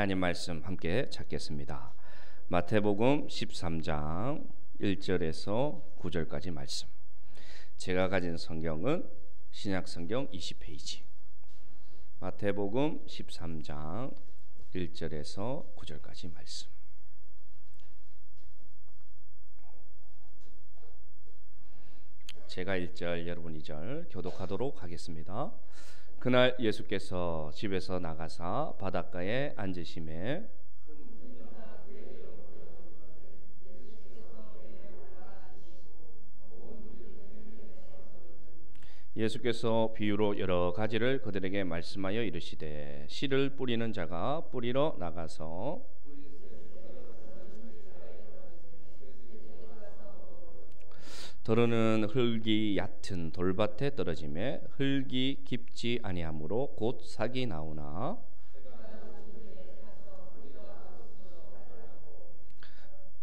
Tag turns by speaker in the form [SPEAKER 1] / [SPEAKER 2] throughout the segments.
[SPEAKER 1] 하나님 말씀 함께 찾겠습니다. 마태복음 13장 1절에서 9절까지 말씀. 제가 가진 성경은 신약성경 20페이지. 마태복음 13장 1절에서 9절까지 말씀. 제가 1절, 여러분 2절 교독하도록 하겠습니다. 그날 예수께서 집에서 나가사 바닷가에 앉으심에 예수께서 비유로 여러 가지를 그들에게 말씀하여 이르시되 씨를 뿌리는 자가 뿌리러 나가서 더러는 흙이 얕은 돌밭에 떨어지매 흙이 깊지 아니하므로 곧 싹이 나오나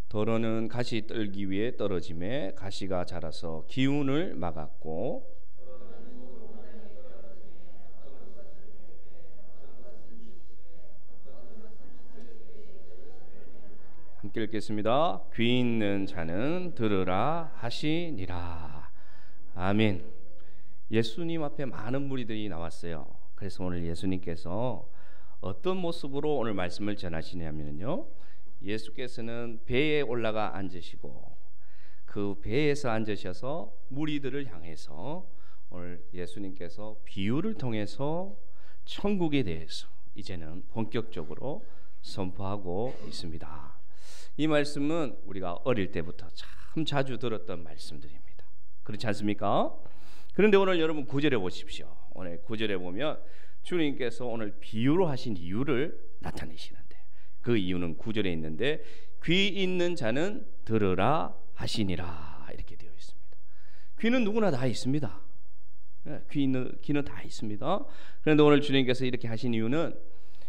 [SPEAKER 1] 더러는 가시 떨기 위에 떨어지매 가시가 자라서 기운을 막았고 함께 읽겠습니다. 귀 있는 자는 들으라 하시니라. 아멘. 예수님 앞에 많은 무리들이 나왔어요. 그래서 오늘 예수님께서 어떤 모습으로 오늘 말씀을 전하시냐면요, 예수께서는 배에 올라가 앉으시고 그 배에서 앉으셔서 무리들을 향해서 오늘 예수님께서 비유를 통해서 천국에 대해서 이제는 본격적으로 선포하고 있습니다. 이 말씀은 우리가 어릴 때부터 참 자주 들었던 말씀들입니다. 그렇지 않습니까? 그런데 오늘 여러분 9절에 보십시오. 오늘 9절에 보면 주님께서 오늘 비유로 하신 이유를 나타내시는데 그 이유는 9절에 있는데 귀 있는 자는 들으라 하시니라 이렇게 되어 있습니다. 귀는 누구나 다 있습니다. 귀는 다 있습니다. 그런데 오늘 주님께서 이렇게 하신 이유는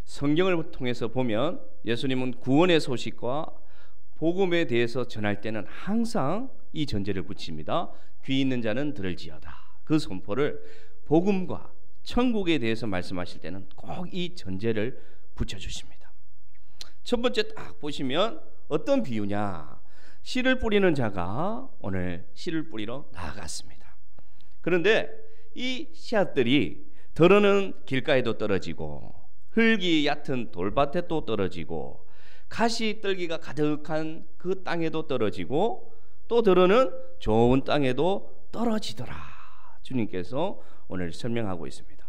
[SPEAKER 1] 성경을 통해서 보면 예수님은 구원의 소식과 복음에 대해서 전할 때는 항상 이 전제를 붙입니다. 귀 있는 자는 들을지어다. 그 선포를 복음과 천국에 대해서 말씀하실 때는 꼭 이 전제를 붙여주십니다. 첫 번째 딱 보시면 어떤 비유냐, 씨를 뿌리는 자가 오늘 씨를 뿌리러 나아갔습니다. 그런데 이 씨앗들이 더러는 길가에도 떨어지고 흙이 얕은 돌밭에 또 떨어지고 가시 떨기가 가득한 그 땅에도 떨어지고 또 더러는 좋은 땅에도 떨어지더라. 주님께서 오늘 설명하고 있습니다.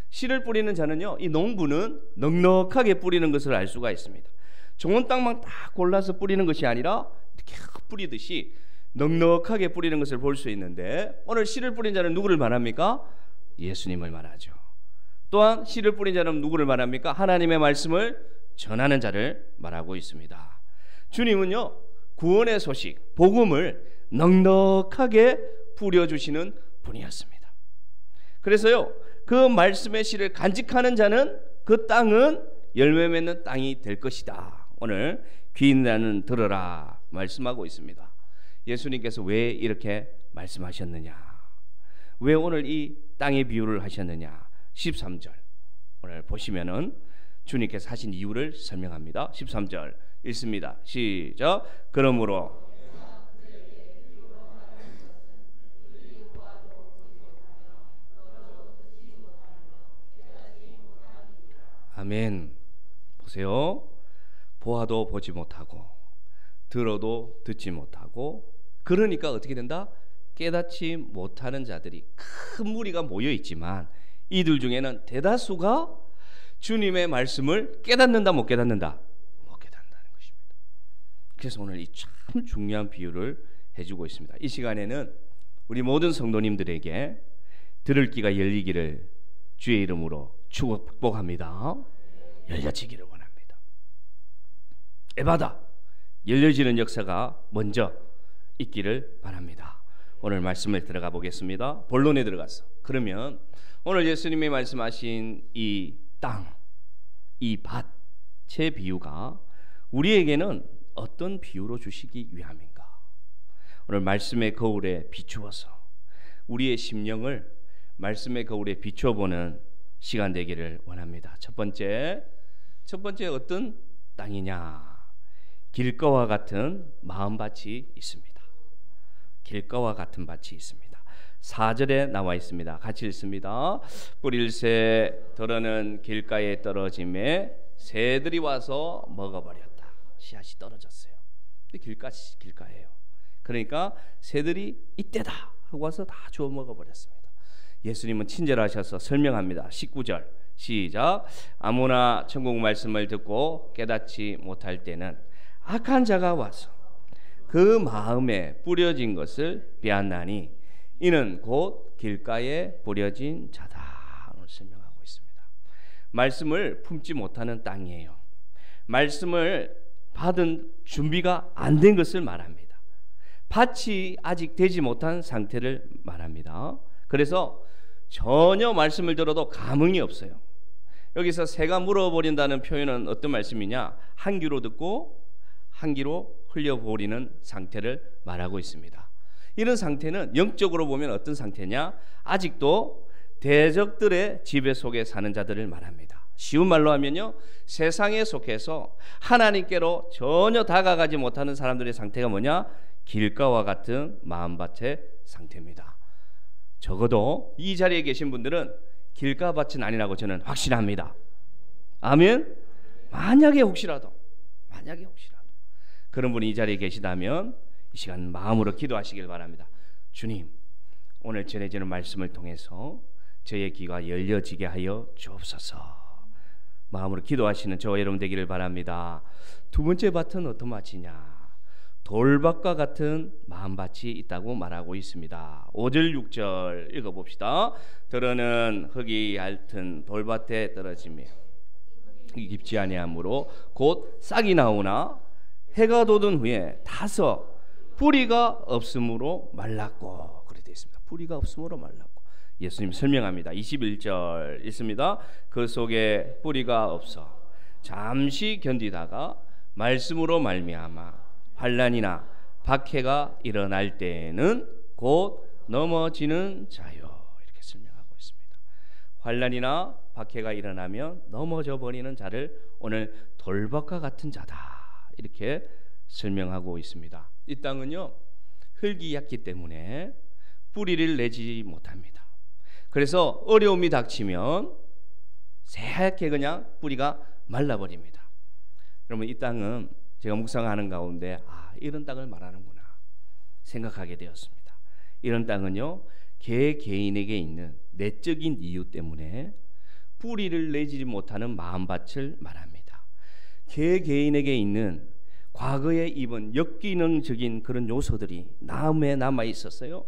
[SPEAKER 1] 씨를 뿌리는 자는요, 이 농부는 넉넉하게 뿌리는 것을 알 수가 있습니다. 좋은 땅만 딱 골라서 뿌리는 것이 아니라 이렇게 뿌리듯이 넉넉하게 뿌리는 것을 볼 수 있는데 오늘 씨를 뿌린 자는 누구를 말합니까? 예수님을 말하죠. 또한 씨를 뿌린 자는 누구를 말합니까? 하나님의 말씀을 전하는 자를 말하고 있습니다. 주님은요, 구원의 소식, 복음을 넉넉하게 뿌려주시는 분이었습니다. 그래서요, 그 말씀의 씨를 간직하는 자는 그 땅은 열매 맺는 땅이 될 것이다. 오늘 귀 있는 자는 들으라 말씀하고 있습니다. 예수님께서 왜 이렇게 말씀하셨느냐, 왜 오늘 이 땅의 비유를 하셨느냐, 13절 오늘 보시면은 주님께서 하신 이유를 설명합니다. 13절 읽습니다. 시작. 그러므로 아멘. 보세요. 보아도 보지 못하고 들어도 듣지 못하고 그러니까 어떻게 된다? 깨닫지 못하는 자들이 큰 무리가 모여 있지만 이들 중에는 대다수가 주님의 말씀을 깨닫는다 못 깨닫는다? 못 깨닫는다는 것입니다. 그래서 오늘 이 참 중요한 비유를 해주고 있습니다. 이 시간에는 우리 모든 성도님들에게 들을 귀가 열리기를 주의 이름으로 축복합니다. 열려지기를 원합니다. 에바다 열려지는 역사가 먼저 있기를 바랍니다. 오늘 말씀을 들어가 보겠습니다. 본론에 들어가서 그러면 오늘 예수님이 말씀하신 이 땅, 이 밭의 비유가 우리에게는 어떤 비유로 주시기 위함인가? 오늘 말씀의 거울에 비추어서 우리의 심령을 말씀의 거울에 비춰보는 시간 되기를 원합니다. 첫 번째, 첫 번째 어떤 땅이냐? 길가와 같은 마음밭이 있습니다. 길가와 같은 밭이 있습니다. 4절에 나와 있습니다. 같이 읽습니다. 뿌릴새 덜어는 길가에 떨어짐에 새들이 와서 먹어버렸다. 씨앗이 떨어졌어요. 길가예요. 그러니까 새들이 이때다 하고 와서 다 주워 먹어버렸습니다. 예수님은 친절하셔서 설명합니다. 19절 시작. 아무나 천국 말씀을 듣고 깨닫지 못할 때는 악한 자가 와서 그 마음에 뿌려진 것을 빼앗나니 이는 곧 길가에 뿌려진 자다. 오늘 설명하고 있습니다. 말씀을 품지 못하는 땅이에요. 말씀을 받은 준비가 안 된 것을 말합니다. 밭이 아직 되지 못한 상태를 말합니다. 그래서 전혀 말씀을 들어도 감흥이 없어요. 여기서 새가 물어버린다는 표현은 어떤 말씀이냐? 한 귀로 듣고 한 귀로 흘려버리는 상태를 말하고 있습니다. 이런 상태는 영적으로 보면 어떤 상태냐? 아직도 대적들의 지배 속에 사는 자들을 말합니다. 쉬운 말로 하면요, 세상에 속해서 하나님께로 전혀 다가가지 못하는 사람들의 상태가 뭐냐? 길가와 같은 마음밭의 상태입니다. 적어도 이 자리에 계신 분들은 길가밭은 아니라고 저는 확신합니다. 아멘. 만약에 혹시라도 그런 분이 이 자리에 계시다면 이 시간 마음으로 기도하시길 바랍니다. 주님, 오늘 전해지는 말씀을 통해서 저의 귀가 열려지게 하여 주옵소서. 마음으로 기도하시는 저와 여러분 되기를 바랍니다. 두 번째 밭은 어떤 밭이냐? 돌밭과 같은 마음밭이 있다고 말하고 있습니다. 5절 6절 읽어봅시다. 들어는 흙이 얇은 돌밭에 떨어지며 깊지 아니하므로 곧 싹이 나오나 해가 돋은 후에 타서 뿌리가 없으므로 말랐고. 그렇게 되어 있습니다. 뿌리가 없으므로 말랐고. 예수님 설명합니다. 21절 있습니다. 그 속에 뿌리가 없어 잠시 견디다가 말씀으로 말미암아 환난이나 박해가 일어날 때에는 곧 넘어지는 자요. 이렇게 설명하고 있습니다. 환난이나 박해가 일어나면 넘어져 버리는 자를 오늘 돌밭과 같은 자다. 이렇게 설명하고 있습니다. 이 땅은요, 흙이 얕기 때문에 뿌리를 내지 못합니다. 그래서 어려움이 닥치면 새하얗게 그냥 뿌리가 말라버립니다. 여러분, 이 땅은 제가 묵상하는 가운데 이런 땅을 말하는구나 생각하게 되었습니다. 이런 땅은요, 개개인에게 있는 내적인 이유 때문에 뿌리를 내지 못하는 마음밭을 말합니다. 개개인에게 있는 과거에 입은 역기능적인 그런 요소들이 마음에 남아 있었어요.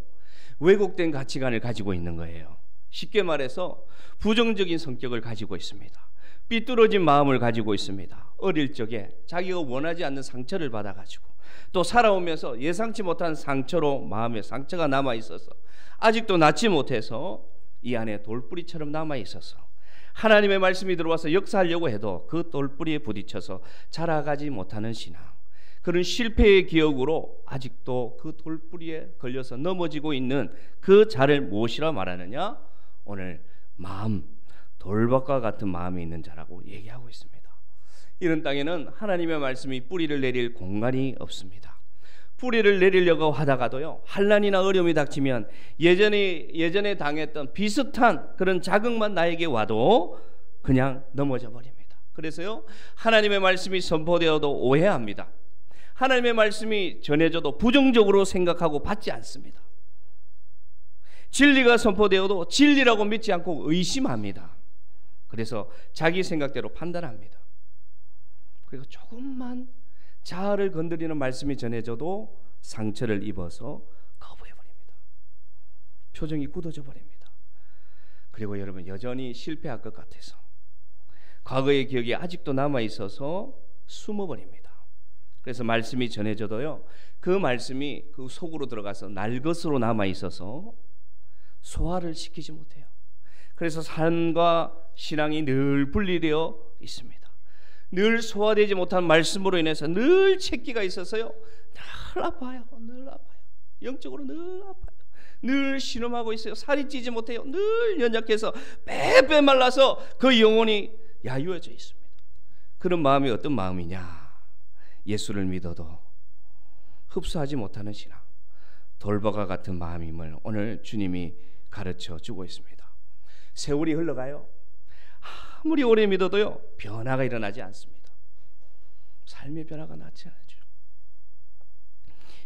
[SPEAKER 1] 왜곡된 가치관을 가지고 있는 거예요. 쉽게 말해서 부정적인 성격을 가지고 있습니다. 삐뚤어진 마음을 가지고 있습니다. 어릴 적에 자기가 원하지 않는 상처를 받아가지고 또 살아오면서 예상치 못한 상처로 마음에 상처가 남아 있어서 아직도 낫지 못해서 이 안에 돌뿌리처럼 남아 있어서 하나님의 말씀이 들어와서 역사하려고 해도 그 돌뿌리에 부딪혀서 자라가지 못하는 신앙, 그런 실패의 기억으로 아직도 그 돌뿌리에 걸려서 넘어지고 있는 그 자를 무엇이라 말하느냐? 오늘 마음, 돌밭과 같은 마음이 있는 자라고 얘기하고 있습니다. 이런 땅에는 하나님의 말씀이 뿌리를 내릴 공간이 없습니다. 뿌리를 내리려고 하다가도요, 환난이나 어려움이 닥치면 예전에 당했던 비슷한 그런 자극만 나에게 와도 그냥 넘어져 버립니다. 그래서요, 하나님의 말씀이 선포되어도 오해합니다. 하나님의 말씀이 전해져도 부정적으로 생각하고 받지 않습니다. 진리가 선포되어도 진리라고 믿지 않고 의심합니다. 그래서 자기 생각대로 판단합니다. 그리고 조금만 자아를 건드리는 말씀이 전해져도 상처를 입어서 거부해버립니다. 표정이 굳어져 버립니다. 그리고 여러분, 여전히 실패할 것 같아서 과거의 기억이 아직도 남아있어서 숨어버립니다. 그래서 말씀이 전해져도요, 그 말씀이 그 속으로 들어가서 날것으로 남아있어서 소화를 시키지 못해요. 그래서 삶과 신앙이 늘 분리되어 있습니다. 늘 소화되지 못한 말씀으로 인해서 늘 채기가 있어서요, 늘 아파요. 영적으로 늘 아파요. 늘 신음하고 있어요. 살이 찌지 못해요. 늘 연약해서 빼빼 말라서 그 영혼이 야유해져 있습니다. 그런 마음이 어떤 마음이냐? 예수를 믿어도 흡수하지 못하는 신앙, 돌박과 같은 마음임을 오늘 주님이 가르쳐 주고 있습니다. 세월이 흘러가요. 아무리 오래 믿어도요, 변화가 일어나지 않습니다. 삶의 변화가 나지 않죠.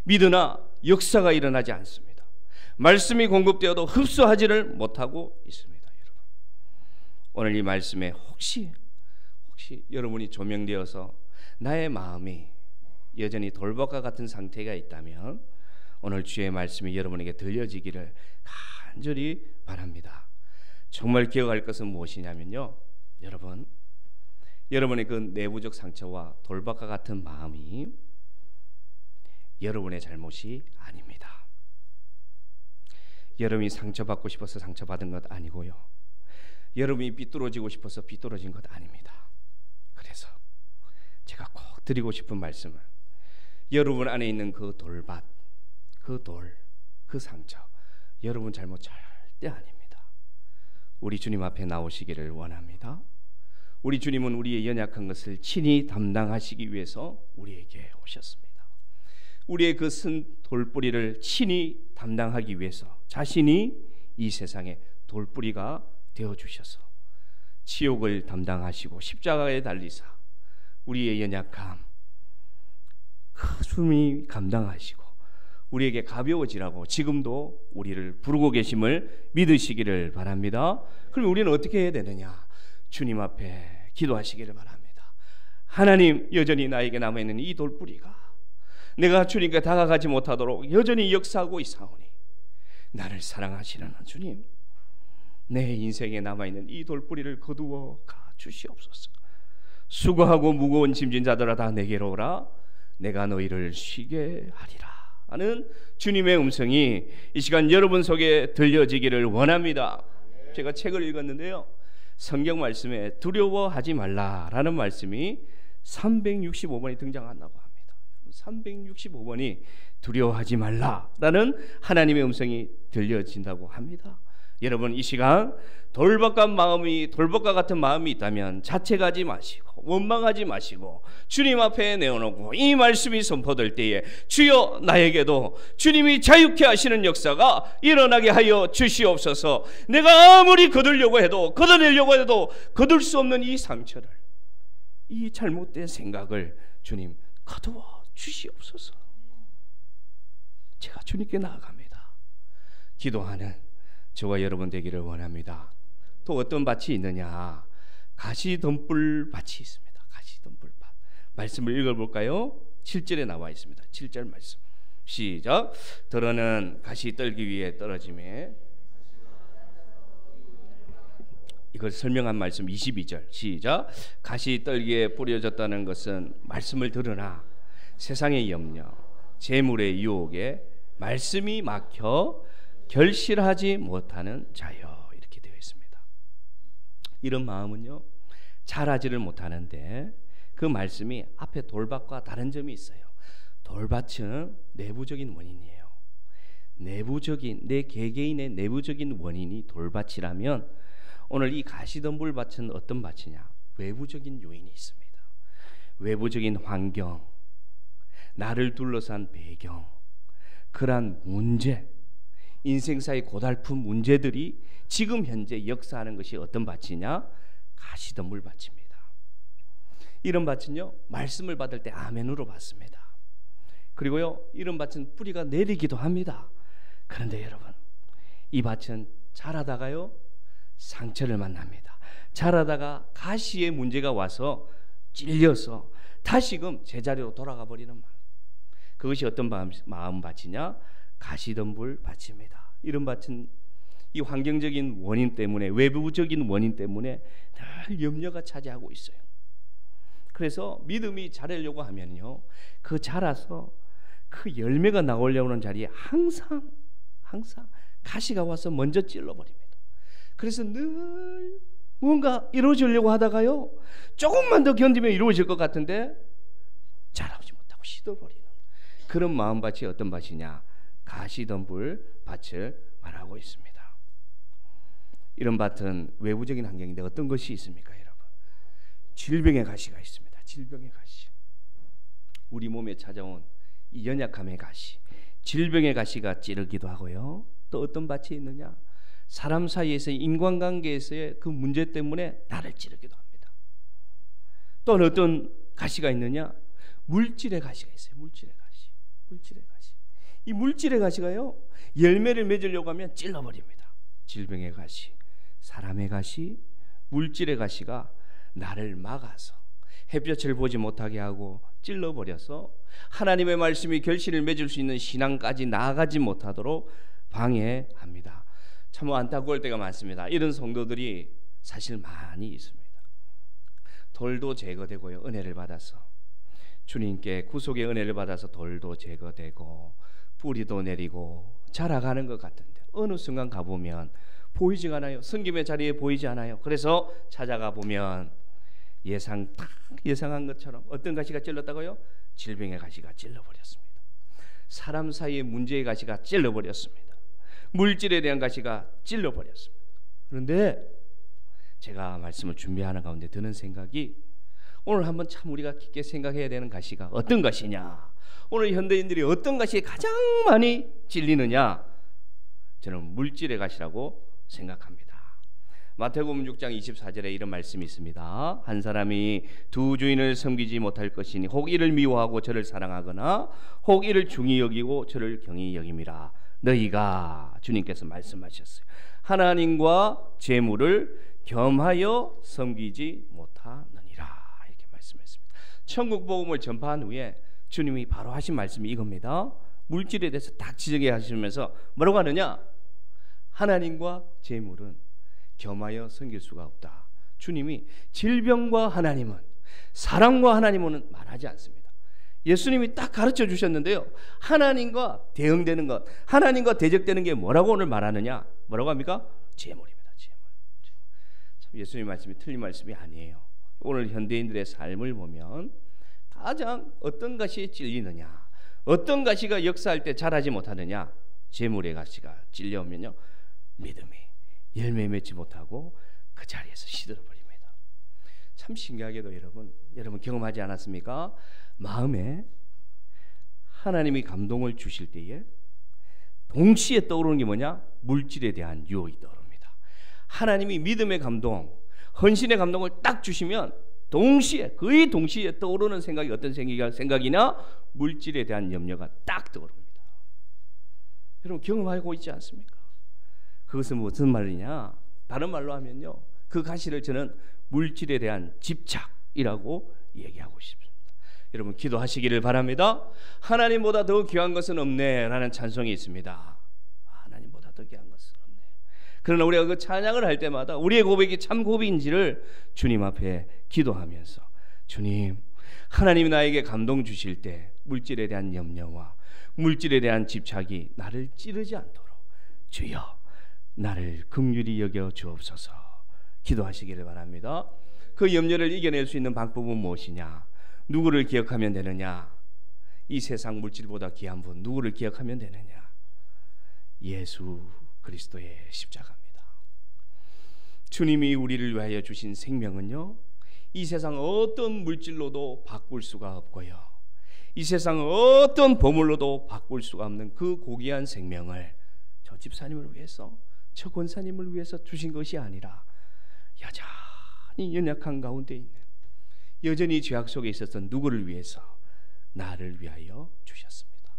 [SPEAKER 1] 믿으나 역사가 일어나지 않습니다. 말씀이 공급되어도 흡수하지를 못하고 있습니다. 여러분, 오늘 이 말씀에 혹시 여러분이 조명되어서 나의 마음이 여전히 돌박과 같은 상태가 있다면 오늘 주의 말씀이 여러분에게 들려지기를 간절히 바랍니다. 정말 기억할 것은 무엇이냐면요, 여러분의 그 내부적 상처와 돌박과 같은 마음이 여러분의 잘못이 아닙니다. 여러분이 상처받고 싶어서 상처받은 것 아니고요, 여러분이 삐뚤어지고 싶어서 삐뚤어진 것 아닙니다. 그래서 제가 꼭 드리고 싶은 말씀은 여러분 안에 있는 그 돌밭, 그 상처, 여러분 잘못 절대 아닙니다. 우리 주님 앞에 나오시기를 원합니다. 우리 주님은 우리의 연약한 것을 친히 담당하시기 위해서 우리에게 오셨습니다. 우리의 그 쓴 돌뿌리를 친히 담당하기 위해서 자신이 이 세상의 돌뿌리가 되어주셔서 지옥을 담당하시고 십자가에 달리사 우리의 연약함 그 숨이 감당하시고 우리에게 가벼워지라고 지금도 우리를 부르고 계심을 믿으시기를 바랍니다. 그럼 우리는 어떻게 해야 되느냐? 주님 앞에 기도하시기를 바랍니다. 하나님, 여전히 나에게 남아있는 이 돌뿌리가 내가 주님께 다가가지 못하도록 여전히 역사하고 있사오니 나를 사랑하시는 주님, 내 인생에 남아있는 이 돌뿌리를 거두어 가 주시옵소서. 수고하고 무거운 짐진 자들아 다 내게로 오라, 내가 너희를 쉬게 하리라 하는 주님의 음성이 이 시간 여러분 속에 들려지기를 원합니다. 제가 책을 읽었는데요, 성경 말씀에 두려워하지 말라라는 말씀이 365번이 등장한다고 합니다. 365번이 두려워하지 말라라는 하나님의 음성이 들려진다고 합니다. 여러분, 이 시간 돌박과 같은 마음이 있다면 자책하지 마시고 원망하지 마시고 주님 앞에 내어놓고 이 말씀이 선포될 때에 주여 나에게도 주님이 자유케 하시는 역사가 일어나게 하여 주시옵소서. 내가 아무리 거두려고 해도 걷어내려고 해도 거둘 수 없는 이 상처를, 이 잘못된 생각을 주님 거두어 주시옵소서. 제가 주님께 나아갑니다. 기도하는 저와 여러분 되기를 원합니다. 또 어떤 밭이 있느냐? 가시덤불 밭이 있습니다. 가시덤불 밭. 말씀을 읽어볼까요? 7절에 나와 있습니다. 7절 말씀 시작. 들어는 가시 떨기 위해 떨어짐에, 이걸 설명한 말씀 22절 시작. 가시 떨기에 뿌려졌다는 것은 말씀을 들으나 세상의 염려, 재물의 유혹에 말씀이 막혀 결실하지 못하는 자여, 이렇게 되어 있습니다. 이런 마음은요, 자라지를 못하는데 그 말씀이 앞에 돌밭과 다른 점이 있어요. 돌밭은 내부적인 원인이에요. 내 개개인의 내부적인 원인이 돌밭이라면 오늘 이 가시덤불 밭은 어떤 밭이냐? 외부적인 요인이 있습니다. 외부적인 환경, 나를 둘러싼 배경, 그러한 문제, 인생사의 고달픈 문제들이 지금 현재 역사하는 것이 어떤 밭이냐? 가시덤불 밭입니다. 이런 밭은요, 말씀을 받을 때 아멘으로 받습니다. 그리고요, 이런 밭은 뿌리가 내리기도 합니다. 그런데 여러분, 이 밭은 자라다가요 상처를 만납니다. 자라다가 가시의 문제가 와서 찔려서 다시금 제자리로 돌아가 버리는 말. 그것이 어떤 마음밭이냐? 가시덤불 밭입니다. 이런 밭은 이 환경적인 원인 때문에, 외부적인 원인 때문에 늘 염려가 차지하고 있어요. 그래서 믿음이 자라려고 하면요, 그 자라서 그 열매가 나오려고 하는 자리에 항상 가시가 와서 먼저 찔러버립니다. 그래서 늘 뭔가 이루어지려고 하다가요, 조금만 더 견디면 이루어질 것 같은데 자라오지 못하고 시들버리는 그런 마음밭이 어떤 밭이냐? 가시덤불 밭을 말하고 있습니다. 이런 밭은 외부적인 환경인데 어떤 것이 있습니까, 여러분? 질병의 가시가 있습니다. 질병의 가시. 우리 몸에 찾아온 이 연약함의 가시, 질병의 가시가 찌르기도 하고요. 또 어떤 밭이 있느냐? 사람 사이에서의 인간관계에서의 그 문제 때문에 나를 찌르기도 합니다. 또 어떤 가시가 있느냐? 물질의 가시가 있어요. 물질의 가시. 물질의 가시. 이 물질의 가시가요, 열매를 맺으려고 하면 찔러버립니다. 질병의 가시, 사람의 가시, 물질의 가시가 나를 막아서 햇볕을 보지 못하게 하고 찔러버려서 하나님의 말씀이 결실을 맺을 수 있는 신앙까지 나아가지 못하도록 방해합니다. 참 안타까울 때가 많습니다. 이런 성도들이 사실 많이 있습니다. 돌도 제거되고요, 은혜를 받아서 주님께 구속의 은혜를 받아서 돌도 제거되고 뿌리도 내리고 자라가는 것 같은데 어느 순간 가보면 보이지가 않아요. 섬김의 자리에 보이지 않아요. 그래서 찾아가 보면 딱 예상한 것처럼 어떤 가시가 찔렀다고요? 질병의 가시가 찔러버렸습니다. 사람 사이의 문제의 가시가 찔러버렸습니다. 물질에 대한 가시가 찔러버렸습니다. 그런데 제가 말씀을 준비하는 가운데 드는 생각이, 오늘 한번 참 우리가 깊게 생각해야 되는 가시가 어떤 가시냐, 오늘 현대인들이 어떤 가시에 가장 많이 찔리느냐, 저는 물질의 가시라고 생각합니다. 마태복음 6장 24절에 이런 말씀이 있습니다. 한 사람이 두 주인을 섬기지 못할 것이니 혹 이를 미워하고 저를 사랑하거나 혹 이를 중히 여기고 저를 경히 여김이라. 너희가, 주님께서 말씀하셨어요, 하나님과 재물을 겸하여 섬기지 못하느니라, 이렇게 말씀했습니다. 천국 복음을 전파한 후에 주님이 바로 하신 말씀이 이겁니다. 물질에 대해서 딱 지적해 하시면서 뭐라고 하느냐? 하나님과 재물은 겸하여 섬길 수가 없다. 주님이 질병과 하나님은, 사랑과 하나님은 말하지 않습니다. 예수님이 딱 가르쳐 주셨는데요, 하나님과 대응되는 것, 하나님과 대적되는 게 뭐라고 오늘 말하느냐? 뭐라고 합니까? 재물입니다. 재물. 참 예수님 말씀이 틀린 말씀이 아니에요. 오늘 현대인들의 삶을 보면 가장 어떤 가시에 찔리느냐, 어떤 가시가 역사할 때 자라지 못하느냐? 재물의 가시가 찔려오면요, 믿음이 열매 맺지 못하고 그 자리에서 시들어버립니다. 참 신기하게도 여러분 경험하지 않았습니까? 마음에 하나님이 감동을 주실 때에 동시에 떠오르는 게 뭐냐? 물질에 대한 유혹이 떠오릅니다. 하나님이 믿음의 감동, 헌신의 감동을 딱 주시면 거의 동시에 떠오르는 생각이 어떤 생각이냐? 물질에 대한 염려가 딱 떠오릅니다. 여러분 경험하고 있지 않습니까? 그것은 무슨 말이냐? 다른 말로 하면요, 그 가시를 저는 물질에 대한 집착이라고 얘기하고 싶습니다. 여러분 기도하시기를 바랍니다. 하나님보다 더 귀한 것은 없네 라는 찬송이 있습니다. 하나님보다 더 귀한 것은 없네. 그러나 우리가 그 찬양을 할 때마다 우리의 고백이 참 고백인지를 주님 앞에 기도하면서, 주님, 하나님이 나에게 감동 주실 때 물질에 대한 염려와 물질에 대한 집착이 나를 찌르지 않도록 주여 나를 긍휼히 여겨 주옵소서 기도하시기를 바랍니다. 그 염려를 이겨낼 수 있는 방법은 무엇이냐? 누구를 기억하면 되느냐? 이 세상 물질보다 귀한 분 누구를 기억하면 되느냐? 예수 그리스도의 십자가입니다. 주님이 우리를 위하여 주신 생명은요, 이 세상 어떤 물질로도 바꿀 수가 없고요, 이 세상 어떤 보물로도 바꿀 수가 없는 그 고귀한 생명을 저 집사님을 위해서, 저 권사님을 위해서 주신 것이 아니라 여전히 연약한 가운데 있는, 여전히 죄악 속에 있었던 누구를 위해서? 나를 위하여 주셨습니다.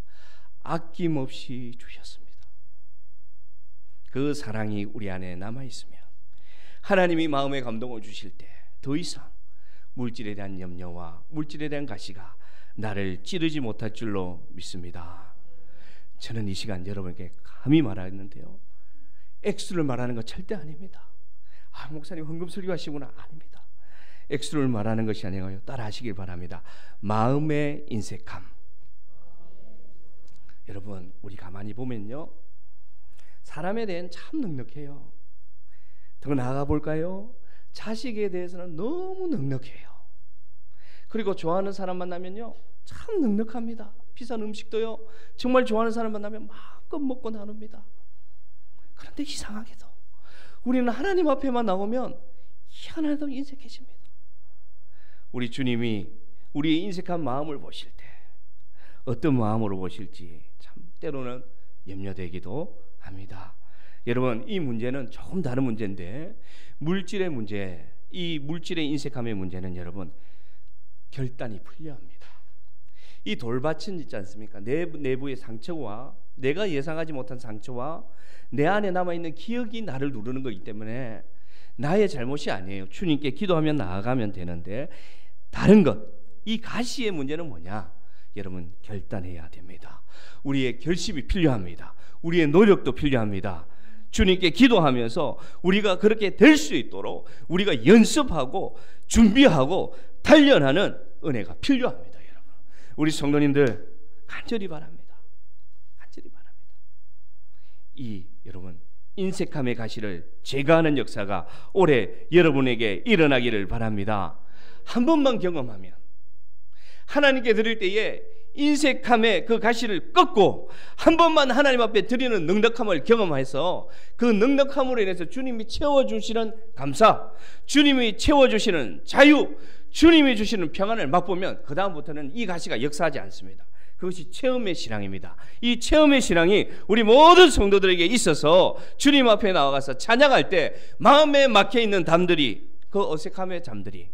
[SPEAKER 1] 아낌없이 주셨습니다. 그 사랑이 우리 안에 남아있으면 하나님이 마음의 감동을 주실 때 더 이상 물질에 대한 염려와 물질에 대한 가시가 나를 찌르지 못할 줄로 믿습니다. 저는 이 시간 여러분께 감히 말하는데요, 액수를 말하는 것 절대 아닙니다. 목사님 헌금 설교하시구나, 아닙니다. 액수를 말하는 것이 아니라요, 따라 하시길 바랍니다. 마음의 인색함. 여러분 우리 가만히 보면요, 사람에 대한 참 넉넉해요. 더 나아가 볼까요? 자식에 대해서는 너무 넉넉해요. 그리고 좋아하는 사람 만나면요, 참 넉넉합니다. 비싼 음식도요, 정말 좋아하는 사람 만나면 마음껏 먹고 나눕니다. 그런데 이상하게도 우리는 하나님 앞에만 나오면 하나도 인색해집니다. 우리 주님이 우리의 인색한 마음을 보실 때 어떤 마음으로 보실지 참 때로는 염려되기도 합니다. 여러분, 이 문제는 조금 다른 문제인데, 물질의 문제, 이 물질의 인색함의 문제는 여러분 결단이 풀려야 합니다. 이 돌밭은 있지 않습니까? 내부의 상처와 내가 예상하지 못한 상처와 내 안에 남아있는 기억이 나를 누르는 거기 때문에 나의 잘못이 아니에요. 주님께 기도하면 나아가면 되는데, 다른 것, 이 가시의 문제는 뭐냐? 여러분, 결단해야 됩니다. 우리의 결심이 필요합니다. 우리의 노력도 필요합니다. 주님께 기도하면서 우리가 그렇게 될 수 있도록 우리가 연습하고 준비하고 단련하는 은혜가 필요합니다. 여러분, 우리 성도님들 간절히 바랍니다. 간절히 바랍니다. 이 여러분 인색함의 가시를 제거하는 역사가 올해 여러분에게 일어나기를 바랍니다. 한 번만 경험하면, 하나님께 드릴 때에 인색함의 그 가시를 꺾고 한 번만 하나님 앞에 드리는 넉넉함을 경험해서 그 넉넉함으로 인해서 주님이 채워주시는 감사, 주님이 채워주시는 자유, 주님이 주시는 평안을 맛보면 그 다음부터는 이 가시가 역사하지 않습니다. 그것이 체험의 신앙입니다. 이 체험의 신앙이 우리 모든 성도들에게 있어서 주님 앞에 나와가서 찬양할 때 마음에 막혀있는 담들이, 그 어색함의 잠들이,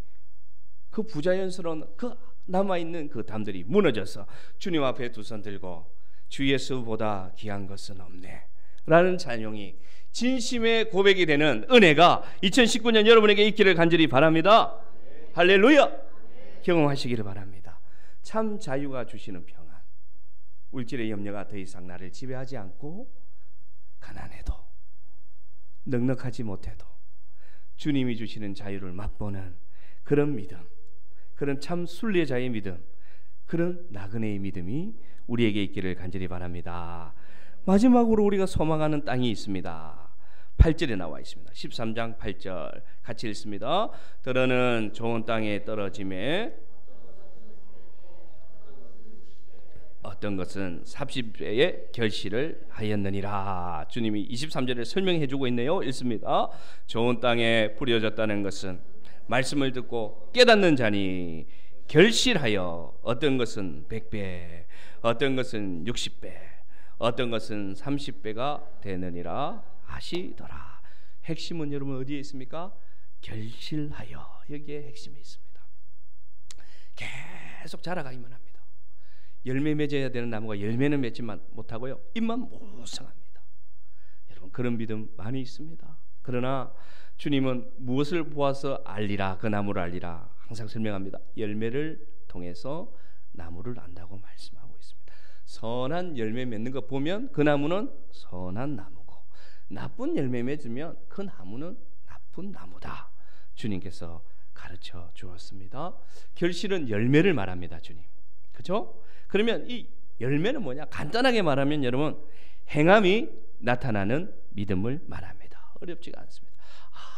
[SPEAKER 1] 그 부자연스러운 그 남아있는 그 담들이 무너져서 주님 앞에 두 손 들고 주 예수보다 귀한 것은 없네 라는 찬양이 진심의 고백이 되는 은혜가 2019년 여러분에게 있기를 간절히 바랍니다. 할렐루야. 경험하시기를 바랍니다. 참 자유가 주시는 평안, 물질의 염려가 더 이상 나를 지배하지 않고, 가난해도 넉넉하지 못해도 주님이 주시는 자유를 맛보는 그런 믿음, 그런 참 순례자의 믿음, 그런 나그네의 믿음이 우리에게 있기를 간절히 바랍니다. 마지막으로 우리가 소망하는 땅이 있습니다. 8절에 나와 있습니다. 13장 8절 같이 읽습니다. 들어는 좋은 땅에 떨어짐에 어떤 것은 30배의 결실을 하였느니라. 주님이 23절에 설명해 주고 있네요. 읽습니다. 좋은 땅에 뿌려졌다는 것은 말씀을 듣고 깨닫는 자니 결실하여 어떤 것은 100배, 어떤 것은 60배, 어떤 것은 30배가 되느니라 하시더라. 핵심은 여러분 어디에 있습니까? 결실하여, 여기에 핵심이 있습니다. 계속 자라가기만 합니다. 열매 맺어야 되는 나무가 열매는 맺지만 못하고요, 잎만 무성합니다. 여러분, 그런 믿음 많이 있습니다. 그러나 주님은 무엇을 보아서 알리라, 그 나무를 알리라 항상 설명합니다. 열매를 통해서 나무를 안다고 말씀하고 있습니다. 선한 열매 맺는 거 보면 그 나무는 선한 나무고, 나쁜 열매 맺으면 그 나무는 나쁜 나무다. 주님께서 가르쳐 주었습니다. 결실은 열매를 말합니다. 주님, 그렇죠? 그러면 이 열매는 뭐냐? 간단하게 말하면 여러분, 행함이 나타나는 믿음을 말합니다. 어렵지가 않습니다.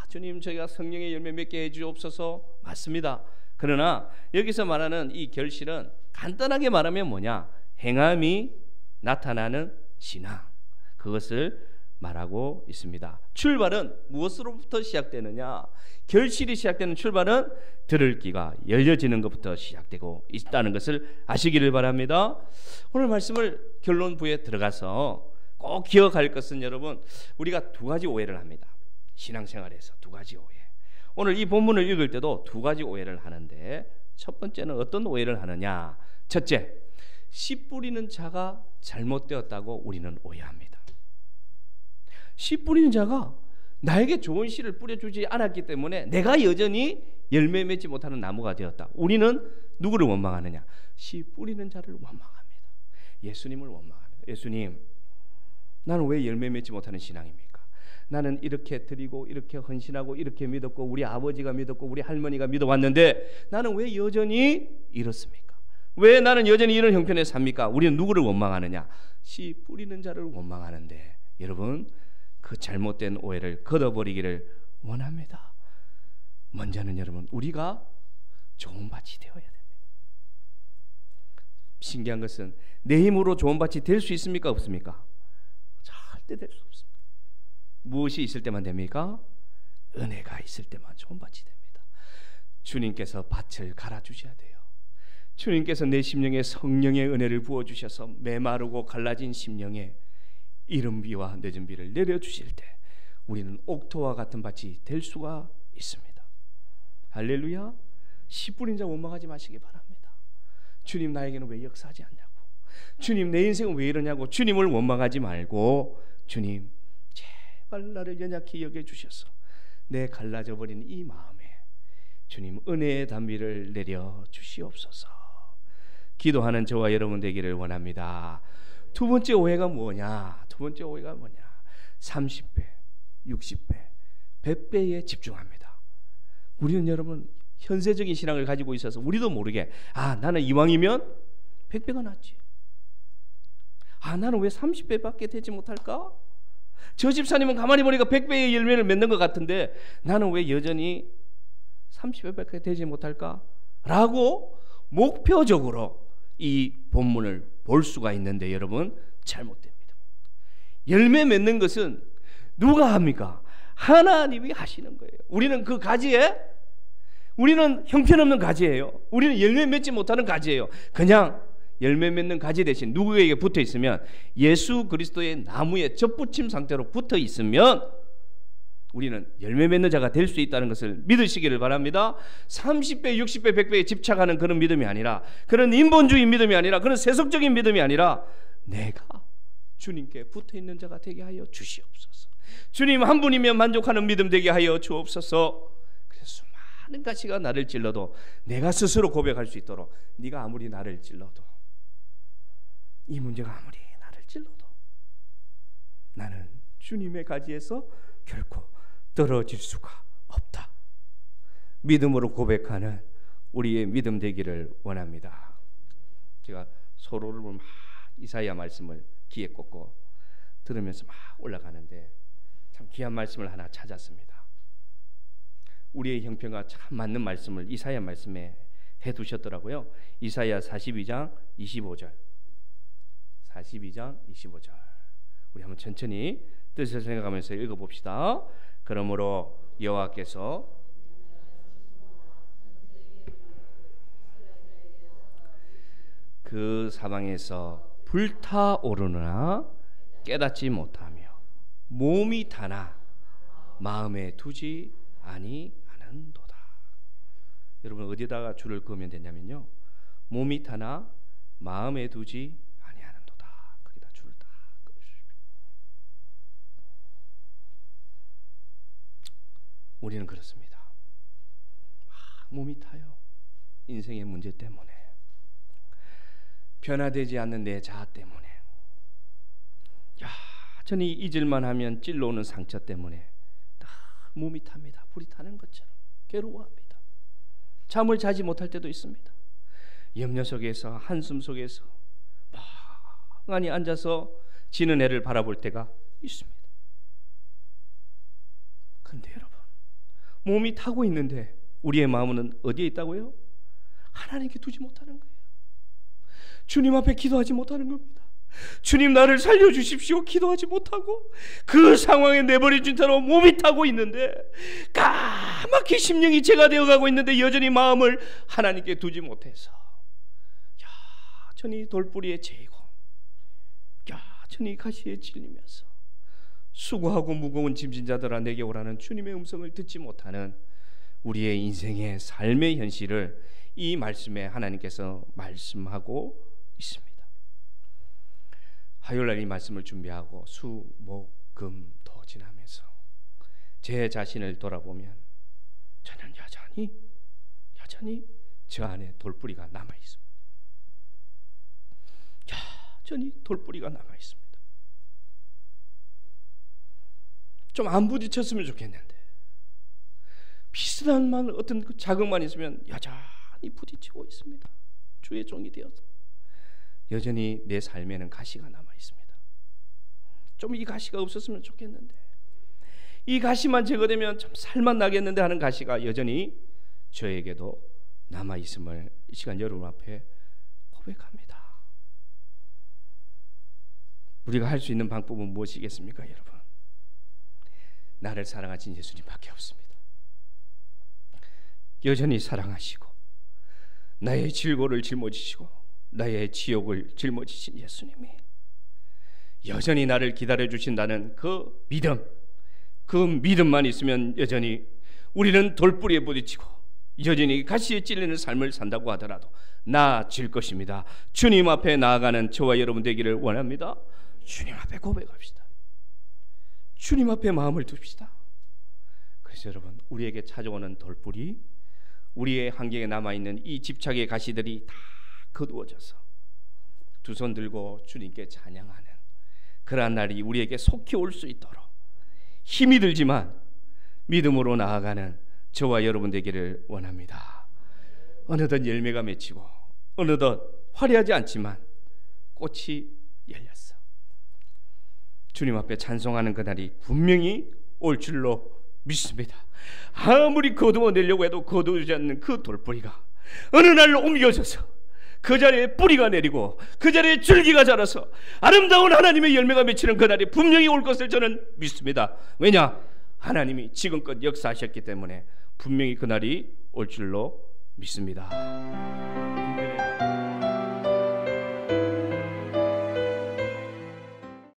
[SPEAKER 1] 주님, 저희가 성령의 열매 맺게 해주옵소서. 맞습니다. 그러나 여기서 말하는 이 결실은 간단하게 말하면 뭐냐? 행함이 나타나는 신앙, 그것을 말하고 있습니다. 출발은 무엇으로부터 시작되느냐? 결실이 시작되는 출발은 들을 귀가 열려지는 것부터 시작되고 있다는 것을 아시기를 바랍니다. 오늘 말씀을 결론부에 들어가서 꼭 기억할 것은 여러분, 우리가 두 가지 오해를 합니다. 신앙생활에서 두 가지 오해. 오늘 이 본문을 읽을 때도 두 가지 오해를 하는데, 첫 번째는 어떤 오해를 하느냐? 첫째, 씨 뿌리는 자가 잘못되었다고 우리는 오해합니다. 씨 뿌리는 자가 나에게 좋은 씨를 뿌려주지 않았기 때문에 내가 여전히 열매 맺지 못하는 나무가 되었다. 우리는 누구를 원망하느냐? 씨 뿌리는 자를 원망합니다. 예수님을 원망합니다. 예수님, 나는 왜 열매 맺지 못하는 신앙입니까? 나는 이렇게 드리고 이렇게 헌신하고 이렇게 믿었고 우리 아버지가 믿었고 우리 할머니가 믿어왔는데 나는 왜 여전히 이렇습니까? 왜 나는 여전히 이런 형편에 삽니까? 우리는 누구를 원망하느냐? 씨 뿌리는 자를 원망하는데, 여러분, 그 잘못된 오해를 걷어버리기를 원합니다. 먼저는 여러분, 우리가 좋은 밭이 되어야 됩니다. 신기한 것은 내 힘으로 좋은 밭이 될 수 있습니까? 없습니까? 절대 될 수 없습니다. 무엇이 있을 때만 됩니까? 은혜가 있을 때만 좋은 밭이 됩니다. 주님께서 밭을 갈아주셔야 돼요. 주님께서 내 심령에 성령의 은혜를 부어주셔서 메마르고 갈라진 심령에 이른 비와 늦은 비를 내려주실 때 우리는 옥토와 같은 밭이 될 수가 있습니다. 할렐루야. 씨 뿌린 자 원망하지 마시기 바랍니다. 주님 나에게는 왜 역사하지 않냐고, 주님 내 인생은 왜 이러냐고 주님을 원망하지 말고, 주님 제발 나를 연약히 여겨주셔서 내 갈라져 버린 이 마음에 주님 은혜의 단비를 내려 주시옵소서. 기도하는 저와 여러분 되기를 원합니다. 두 번째 오해가 뭐냐? 두 번째 오해가 뭐냐? 30배, 60배, 100배에 집중합니다. 우리는 여러분 현세적인 신앙을 가지고 있어서 우리도 모르게 나는 이왕이면 100배가 낫지. 나는 왜 30배밖에 되지 못할까? 저 집사님은 가만히 보니까 100배의 열매를 맺는 것 같은데 나는 왜 여전히 30배밖에 되지 못할까? 라고 목표적으로 이 본문을 볼 수가 있는데 여러분 잘못됩니다. 열매 맺는 것은 누가 합니까? 하나님이 하시는 거예요. 우리는 그 가지에, 우리는 형편없는 가지예요. 우리는 열매 맺지 못하는 가지예요. 그냥 열매 맺는 가지 대신 누구에게 붙어 있으면, 예수 그리스도의 나무에 접붙임 상태로 붙어 있으면 우리는 열매 맺는 자가 될 수 있다는 것을 믿으시기를 바랍니다. 30배, 60배, 100배에 집착하는 그런 믿음이 아니라, 그런 인본주의 믿음이 아니라, 그런 세속적인 믿음이 아니라 내가 주님께 붙어 있는 자가 되게 하여 주시옵소서. 주님 한 분이면 만족하는 믿음 되게 하여 주옵소서. 그래서 수많은 가시가 나를 찔러도 내가 스스로 고백할 수 있도록, 네가 아무리 나를 찔러도, 이 문제가 아무리 나를 찔러도 나는 주님의 가지에서 결코 떨어질 수가 없다. 믿음으로 고백하는 우리의 믿음 되기를 원합니다. 제가 서로를 막 이사야 말씀을 귀에 꽂고 들으면서 막 올라가는데 참 귀한 말씀을 하나 찾았습니다. 우리의 형편과 참 맞는 말씀을 이사야 말씀에 해두셨더라고요. 이사야 42장 25절 42장 25절 우리 한번 천천히 뜻을 생각하면서 읽어봅시다. 그러므로 여호와께서 그 사방에서 불타오르나 깨닫지 못하며 몸이 타나 마음에 두지 아니하는도다. 여러분 어디다가 줄을 그으면 되냐면요, 몸이 타나 마음에 두지 아니하는도다. 거기다 줄을 딱 그으십시오. 우리는 그렇습니다. 몸이 타요. 인생의 문제 때문에, 변화되지 않는 내 자아 때문에, 여전히 잊을만 하면 찔러오는 상처 때문에 다 몸이 탑니다. 불이 타는 것처럼 괴로워합니다. 잠을 자지 못할 때도 있습니다. 염려 속에서, 한숨 속에서 멍하니 앉아서 지는 해를 바라볼 때가 있습니다. 그런데 여러분, 몸이 타고 있는데 우리의 마음은 어디에 있다고요? 하나님께 두지 못하는 거예요. 주님 앞에 기도하지 못하는 겁니다. 주님 나를 살려주십시오 기도하지 못하고 그 상황에 내버려진 채로 몸이 타고 있는데, 까맣게 심령이 죄가 되어가고 있는데 여전히 마음을 하나님께 두지 못해서 여전히 돌뿌리에 죄이고 여전히 가시에 찔리면서 수고하고 무거운 짐진 자들아 내게 오라는 주님의 음성을 듣지 못하는 우리의 인생의 삶의 현실을 이 말씀에 하나님께서 말씀하고 있습니다. 화요일날 이 말씀을 준비하고 수, 목, 금, 토 지나면서 제 자신을 돌아보면 저는 여전히 저 안에 돌뿌리가 남아있습니다. 여전히 돌뿌리가 남아있습니다. 좀 안 부딪혔으면 좋겠는데, 비슷한 어떤 자극만 있으면 여전히 부딪히고 있습니다. 주의 종이 되어서 여전히 내 삶에는 가시가 남아 있습니다. 좀 이 가시가 없었으면 좋겠는데, 이 가시만 제거되면 참 살만 나겠는데 하는 가시가 여전히 저에게도 남아 있음을 이 시간 여러분 앞에 고백합니다. 우리가 할 수 있는 방법은 무엇이겠습니까, 여러분? 나를 사랑하신 예수님밖에 없습니다. 여전히 사랑하시고 나의 질고를 짊어지시고 나의 지옥을 짊어지신 예수님이 여전히 나를 기다려주신다는 그 믿음만 있으면 여전히 우리는 돌뿌리에 부딪히고 여전히 가시에 찔리는 삶을 산다고 하더라도 나아질 것입니다. 주님 앞에 나아가는 저와 여러분 되기를 원합니다. 주님 앞에 고백합시다. 주님 앞에 마음을 둡시다. 그래서 여러분, 우리에게 찾아오는 돌뿌리, 우리의 환경에 남아있는 이 집착의 가시들이 다 거두어져서 두 손 들고 주님께 찬양하는 그러한 날이 우리에게 속히 올 수 있도록 힘이 들지만 믿음으로 나아가는 저와 여러분 되기를 원합니다. 어느덧 열매가 맺히고 어느덧 화려하지 않지만 꽃이 열렸어. 주님 앞에 찬송하는 그날이 분명히 올 줄로 믿습니다. 아무리 거두어내려고 해도 거두지 않는 그 돌뿌리가 어느 날 옮겨져서 그 자리에 뿌리가 내리고 그 자리에 줄기가 자라서 아름다운 하나님의 열매가 맺히는 그날이 분명히 올 것을 저는 믿습니다. 왜냐? 하나님이 지금껏 역사하셨기 때문에 분명히 그날이 올 줄로 믿습니다.